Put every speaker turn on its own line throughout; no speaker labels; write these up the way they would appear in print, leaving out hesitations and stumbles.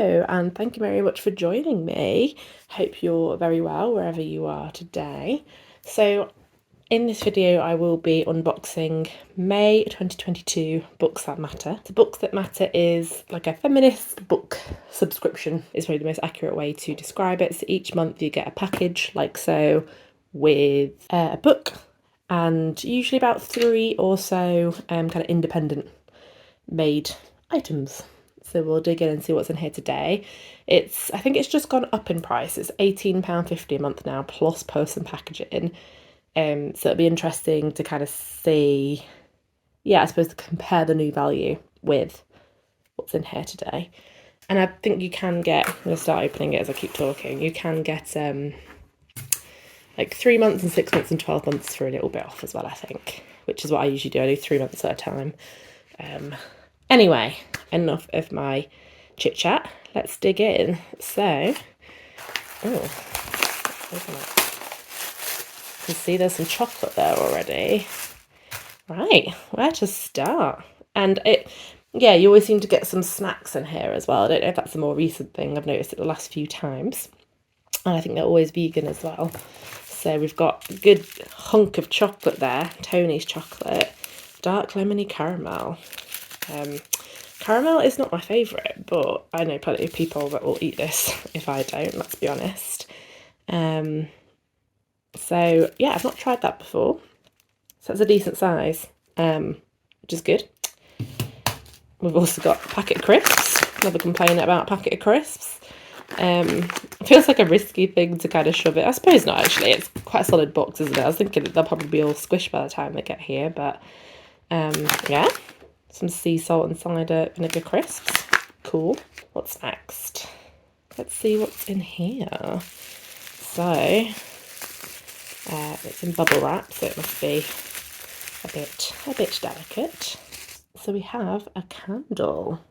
Hello, and thank you very much for joining me. Hope you're very well wherever you are today. So, in this video, I will be unboxing May 2022 Books That Matter. The Books That Matter is like a feminist book subscription, is probably the most accurate way to describe it. So, each month you get a package like so with a book and usually about 3 or so kind of independent made items. So we'll dig in and see what's in here today. I think it's just gone up in price. It's £18.50 a month now, plus post and packaging. So it'll be interesting to kind of see, I suppose to compare the new value with what's in here today. And I think you can get, I'm going to start opening it as I keep talking, you can get like 3 months and 6 months and 12 months for a little bit off as well, I think, which is what I usually do. I do 3 months at a time. Anyway, enough of my chit chat. Let's dig in. So, open it. You can see there's some chocolate there already. Right, where to start? And you always seem to get some snacks in here as well. I don't know if that's a more recent thing. I've noticed it the last few times. And I think they're always vegan as well. So we've got a good hunk of chocolate there. Tony's chocolate. Dark lemony caramel. Caramel is not my favourite, but I know plenty of people that will eat this if I don't, let's be honest. So yeah, I've not tried that before. So that's a decent size, which is good. We've also got a packet of crisps. Another complaint about a packet of crisps. It feels like a risky thing to kind of shove it. I suppose not, actually. It's quite a solid box, isn't it? I was thinking they'll probably be all squished by the time they get here, but yeah. Some sea salt and cider vinegar crisps. Cool. What's next? Let's see what's in here. So, it's in bubble wrap, so it must be a bit delicate. So we have a candle.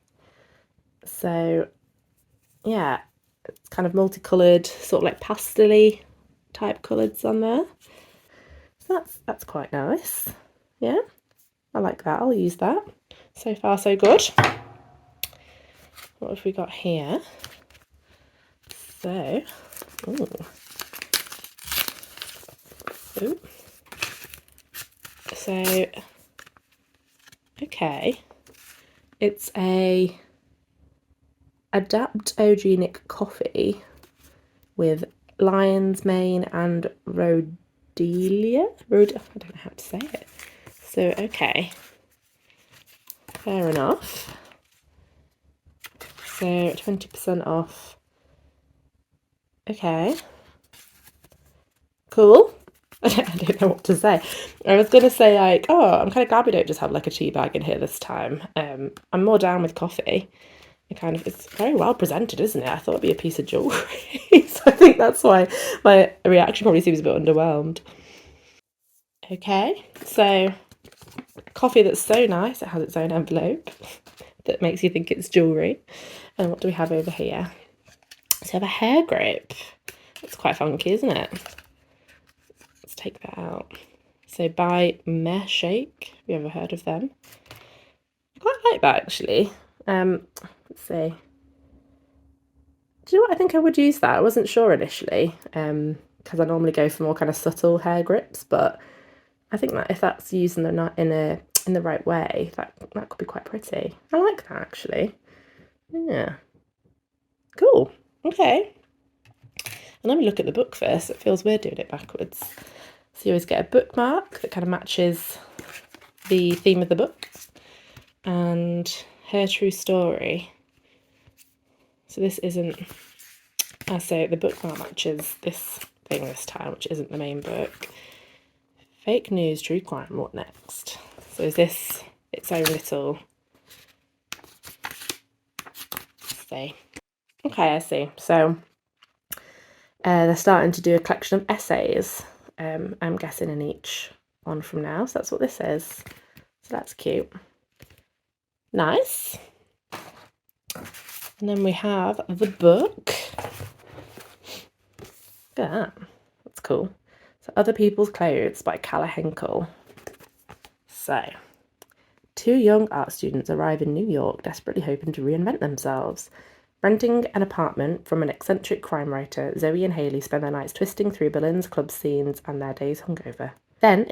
So, yeah, it's kind of multicoloured, sort of like pastel-y type colours on there. So that's quite nice. Yeah, I like that. I'll use that. So far, so good. What have we got here? So, so, okay. It's a adaptogenic coffee with lion's mane and rhodiola. I don't know how to say it. So, okay. Fair enough. So 20% off. Okay. Cool. I don't know what to say. I was going to say like, oh, I'm kind of glad we don't just have like a tea bag in here this time. I'm more down with coffee. It's very well presented, isn't it? I thought it'd be a piece of jewellery. So I think that's why my reaction probably seems a bit underwhelmed. Okay, so coffee that's so nice, it has its own envelope that makes you think it's jewellery. And what do we have over here? So we have a hair grip. It's quite funky, isn't it? Let's take that out. So by Mearshake. Have you ever heard of them? I quite like that actually. Let's see. Do you know what? I think I would use that. I wasn't sure initially, because I normally go for more kind of subtle hair grips, but I think that if that's used in the right way, that could be quite pretty. I like that actually. Yeah. Cool. Okay. And let me look at the book first. It feels weird doing it backwards. So you always get a bookmark that kind of matches the theme of the book. And Her True Story. So this isn't... so the bookmark matches this thing this time, which isn't the main book. Fake news, true crime, what next? So is this its own little... say. Okay, I see. So they're starting to do a collection of essays, I'm guessing, in each one from now. So that's what this is. So that's cute. Nice. And then we have the book. Look at that. That's cool. So Other People's Clothes by Calla Henkel. So, 2 young art students arrive in New York desperately hoping to reinvent themselves. Renting an apartment from an eccentric crime writer, Zoe and Hayley spend their nights twisting through Berlin's club scenes and their days hungover. Then,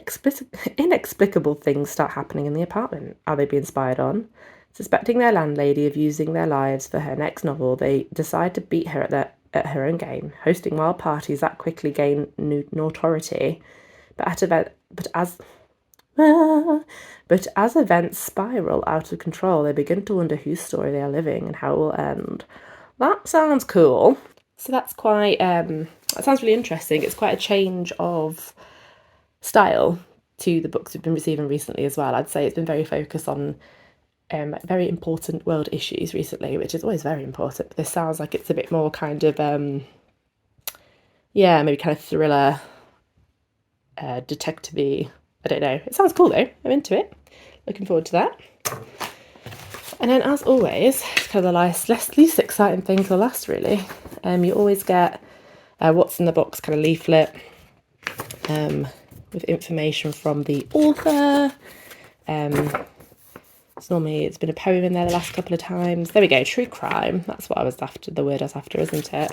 inexplicable things start happening in the apartment. Are they being spied on? Suspecting their landlady of using their lives for her next novel, they decide to beat her at her own game, hosting wild parties that quickly gain notoriety. But as events spiral out of control, they begin to wonder whose story they are living and how it will end. That sounds cool. So that's quite, that sounds really interesting. It's quite a change of style to the books we've been receiving recently as well. I'd say it's been very focused on very important world issues recently, which is always very important. But this sounds like it's a bit more kind of, maybe kind of thriller, detective-y. I don't know. It sounds cool though. I'm into it. Looking forward to that. And then, as always, it's kind of the least exciting thing to last, really. You always get what's in the box kind of leaflet with information from the author. Normally it's been a poem in there the last couple of times. There we go, true crime. That's what I was after, the word I was after, isn't it?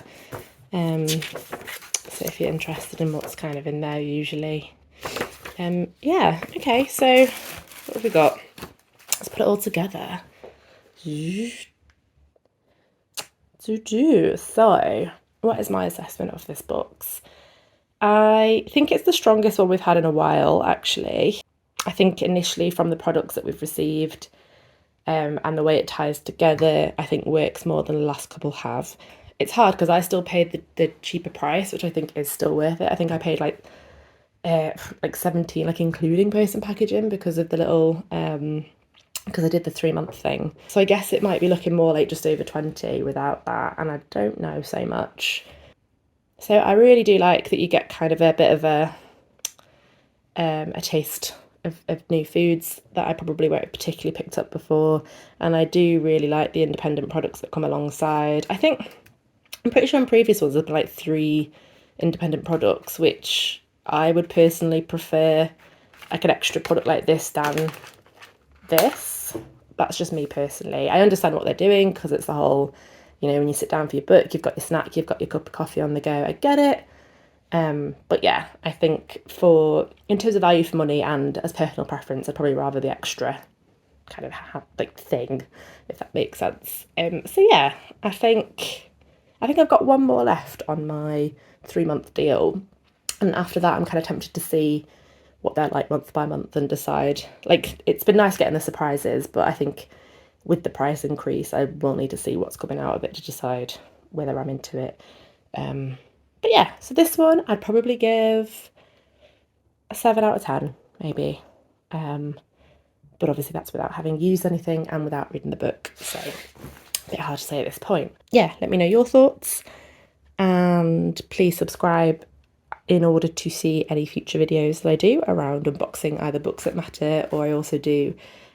So if you're interested in what's kind of in there usually. Okay, so what have we got? Let's put it all together. So, what is my assessment of this book? I think it's the strongest one we've had in a while, actually. I think initially from the products that we've received and the way it ties together, I think works more than the last couple have. It's hard because I still paid the cheaper price, which I think is still worth it. I think I paid like 17, like including post and packaging, because of the little because I did the 3-month thing. So I guess it might be looking more like just over 20 without that, and I don't know so much. So I really do like that you get kind of a bit of a taste of new foods that I probably won't have particularly picked up before, and I do really like the independent products that come alongside. I'm pretty sure in previous ones there's been like 3 independent products, which I would personally prefer like an extra product like this than this. That's just me personally. I understand what they're doing because it's the whole, when you sit down for your book, you've got your snack, you've got your cup of coffee on the go. I get it. But yeah, I think in terms of value for money and as personal preference, I'd probably rather the extra kind of thing, if that makes sense. So yeah, I think I've got one more left on my 3-month deal, and after that I'm kind of tempted to see what they're like month by month and decide. Like, it's been nice getting the surprises, but I think with the price increase I will need to see what's coming out of it to decide whether I'm into it. But yeah, so this one I'd probably give a 7 out of 10, maybe. But obviously that's without having used anything and without reading the book, so a bit hard to say at this point. Yeah, let me know your thoughts, and please subscribe in order to see any future videos that I do around unboxing either books that matter, or I also do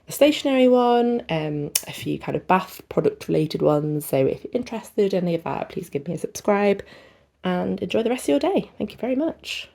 a stationery one, a few kind of bath product related ones. So if you're interested in any of that, please give me a subscribe and enjoy the rest of your day. Thank you very much.